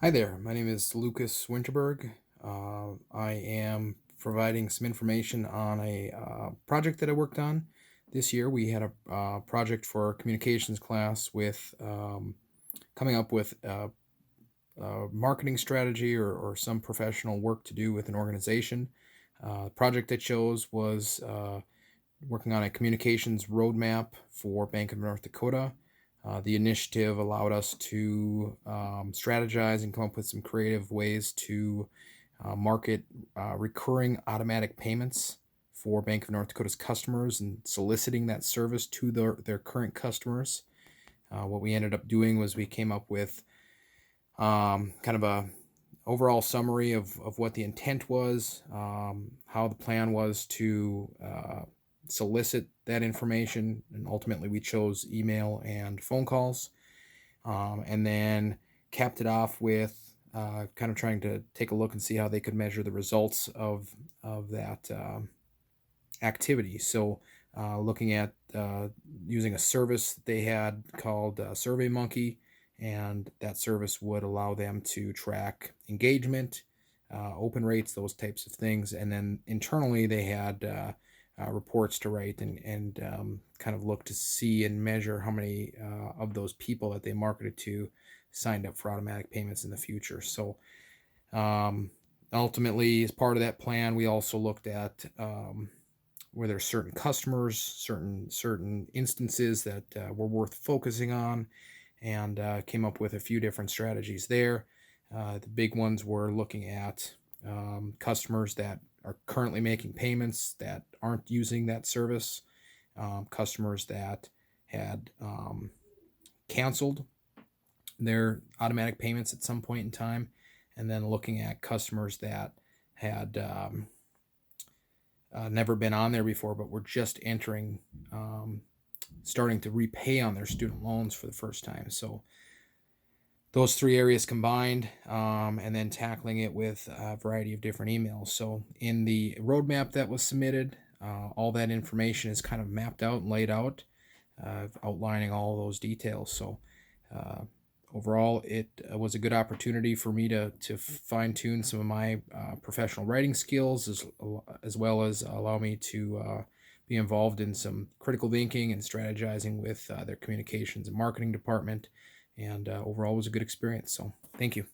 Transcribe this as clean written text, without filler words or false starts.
Hi there, my name is Lucas Winterberg. I am providing some information on a project that I worked on this year. We had a project for our communications class with coming up with a marketing strategy or some professional work to do with an organization. The project I chose was working on a communications roadmap for Bank of North Dakota. The initiative allowed us to strategize and come up with some creative ways to market recurring automatic payments for Bank of North Dakota's customers and soliciting that service to their current customers. What we ended up doing was we came up with kind of a overall summary of what the intent was, how the plan was to solicit that information, and ultimately we chose email and phone calls, and then capped it off with kind of trying to take a look and see how they could measure the results of that activity. So, looking at using a service that they had called SurveyMonkey, and that service would allow them to track engagement, open rates, those types of things. And then internally, they had reports to write and kind of look to see and measure how many of those people that they marketed to signed up for automatic payments in the future. So, um, ultimately, as part of that plan, we also looked at where there's certain customers, certain instances that were worth focusing on, and came up with a few different strategies there. The big ones were looking at customers that are currently making payments that aren't using that service, customers that had canceled their automatic payments at some point in time, and then looking at customers that had never been on there before, but were just entering, starting to repay on their student loans for the first time. So those three areas combined, and then tackling it with a variety of different emails. So in the roadmap that was submitted, all that information is kind of mapped out and laid out, outlining all those details. So uh, overall, it was a good opportunity for me to fine tune some of my professional writing skills, as well as allow me to be involved in some critical thinking and strategizing with their communications and marketing department. And overall, was a good experience. So, thank you.